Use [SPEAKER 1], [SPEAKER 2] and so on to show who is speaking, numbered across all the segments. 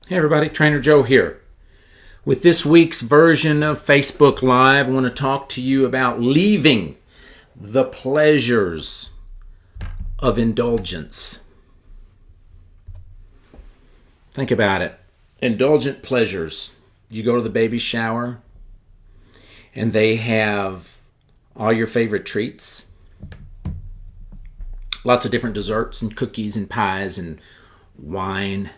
[SPEAKER 1] Hey everybody, Trainer Joe here. With this week's version of Facebook Live, I want to talk to you about leaving the pleasures of indulgence. Think about it. Indulgent pleasures. You go to the baby shower and they have all your favorite treats. Lots of different desserts and cookies and pies and wine.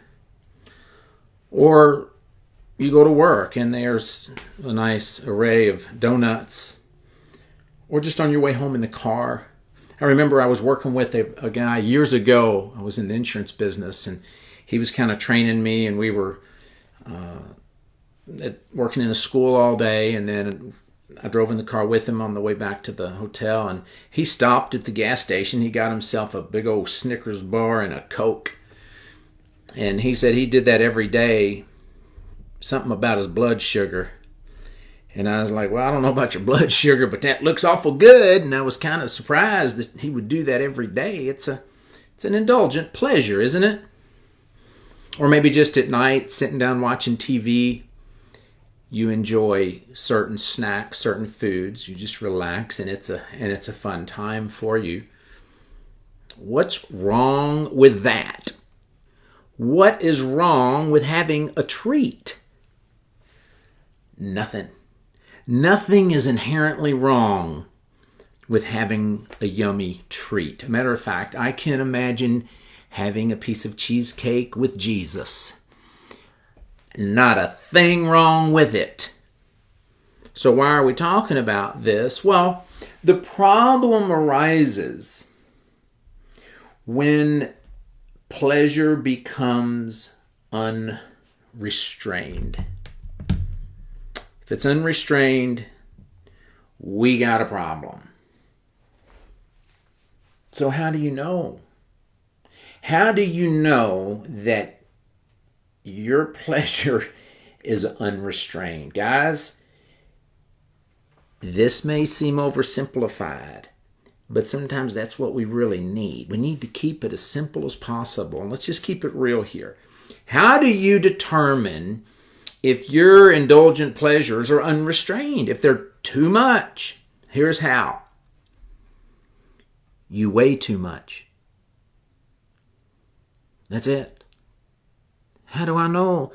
[SPEAKER 1] Or you go to work and there's a nice array of donuts. Or just on your way home in the car. I remember I was working with a guy years ago. I was in the insurance business and he was kind of training me, and we were working in a school all day, and then I drove in the car with him on the way back to the hotel, and he stopped at the gas station. He got himself a big old Snickers bar and a Coke. And he said he did that every day, something about his blood sugar. And I was like, well, I don't know about your blood sugar, but that looks awful good. And I was kind of surprised that he would do that every day. It's an indulgent pleasure, isn't it? Or maybe just at night, sitting down watching TV, you enjoy certain snacks, certain foods. You just relax, and it's a fun time for you. What's wrong with that? What is wrong with having a treat? Nothing. Nothing is inherently wrong with having a yummy treat. As a matter of fact, I can imagine having a piece of cheesecake with Jesus. Not a thing wrong with it. So why are we talking about this? Well, the problem arises when pleasure becomes unrestrained. If it's unrestrained, we got a problem. So how do you know? How do you know that your pleasure is unrestrained? Guys, this may seem oversimplified, but sometimes that's what we really need. We need to keep it as simple as possible. And let's just keep it real here. How do you determine if your indulgent pleasures are unrestrained? If they're too much? Here's how. You weigh too much. That's it. How do I know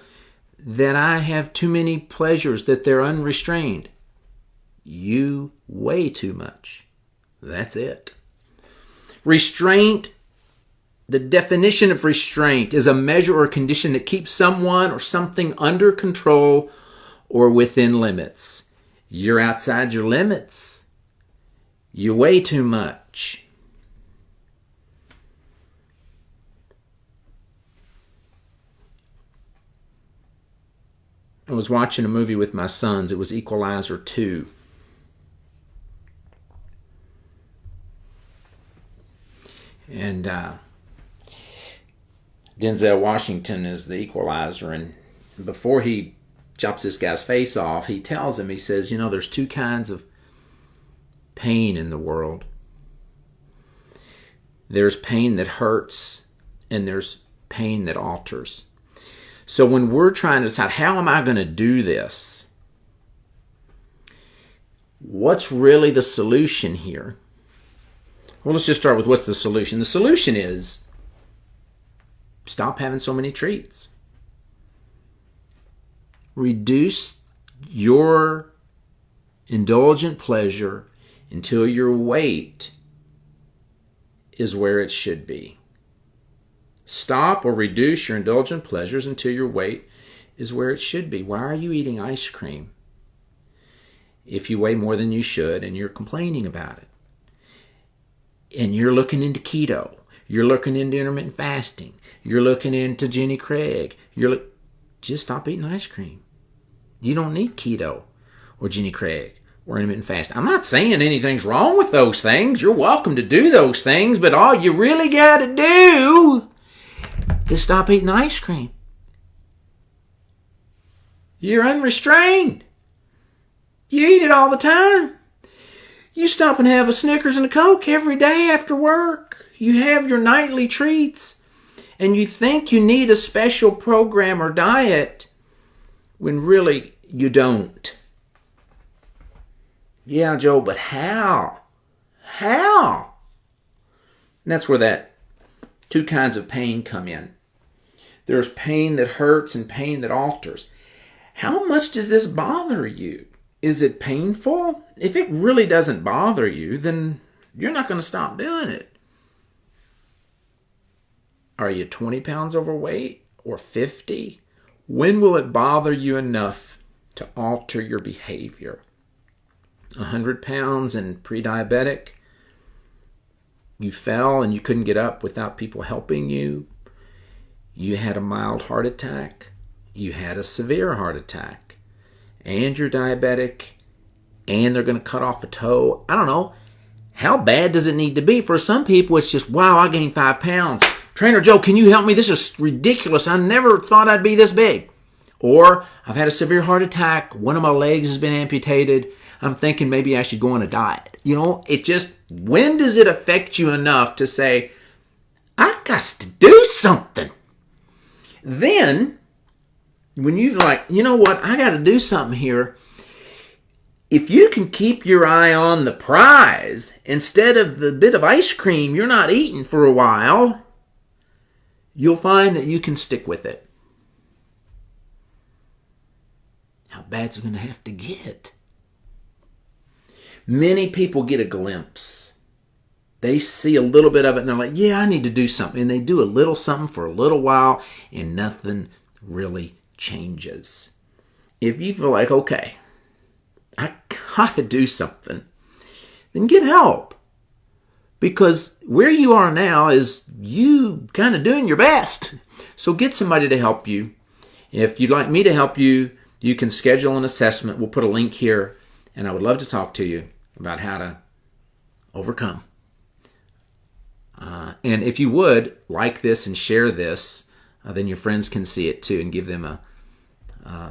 [SPEAKER 1] that I have too many pleasures, that they're unrestrained? You weigh too much. That's it. Restraint, the definition of restraint is a measure or condition that keeps someone or something under control or within limits. You're outside your limits. You weigh too much. I was watching a movie with my sons. It was Equalizer 2. And Denzel Washington is the equalizer. And before he chops this guy's face off, he tells him, he says, there's two kinds of pain in the world. There's pain that hurts, and there's pain that alters. So when we're trying to decide, how am I going to do this? What's really the solution here? Well, let's just start with what's the solution. The solution is stop having so many treats. Reduce your indulgent pleasure until your weight is where it should be. Stop or reduce your indulgent pleasures until your weight is where it should be. Why are you eating ice cream if you weigh more than you should and you're complaining about it? And you're looking into keto. You're looking into intermittent fasting. You're looking into Jenny Craig. Just stop eating ice cream. You don't need keto or Jenny Craig or intermittent fasting. I'm not saying anything's wrong with those things. You're welcome to do those things, but all you really got to do is stop eating ice cream. You're unrestrained. You eat it all the time. You stop and have a Snickers and a Coke every day after work. You have your nightly treats. And you think you need a special program or diet when really you don't. Yeah, Joe, but how? How? And that's where that two kinds of pain come in. There's pain that hurts and pain that alters. How much does this bother you? Is it painful? If it really doesn't bother you, then you're not going to stop doing it. Are you 20 pounds overweight or 50? When will it bother you enough to alter your behavior? 100 pounds and pre-diabetic? You fell and you couldn't get up without people helping you? You had a mild heart attack? You had a severe heart attack? And you're diabetic? And they're going to cut off a toe? I don't know. How bad does it need to be? For some people, it's just, wow, I gained 5 pounds. Trainer Joe, can you help me? This is ridiculous. I never thought I'd be this big. Or I've had a severe heart attack. One of my legs has been amputated. I'm thinking maybe I should go on a diet. It just, when does it affect you enough to say, I got to do something? Then, when you're like, you know what, I got to do something here. If you can keep your eye on the prize instead of the bit of ice cream you're not eating for a while, you'll find that you can stick with it. How bad's it going to have to get? Many people get a glimpse. They see a little bit of it and they're like, yeah, I need to do something. And they do a little something for a little while and nothing really changes. If you feel like, okay, I gotta do something, then get help. Because where you are now is you kind of doing your best. So get somebody to help you. If you'd like me to help you, you can schedule an assessment. We'll put a link here, and I would love to talk to you about how to overcome. And if you would like this and share this, then your friends can see it too and give them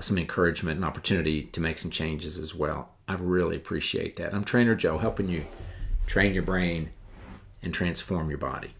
[SPEAKER 1] some encouragement and opportunity to make some changes as well. I really appreciate that. I'm Trainer Joe, helping you train your brain and transform your body.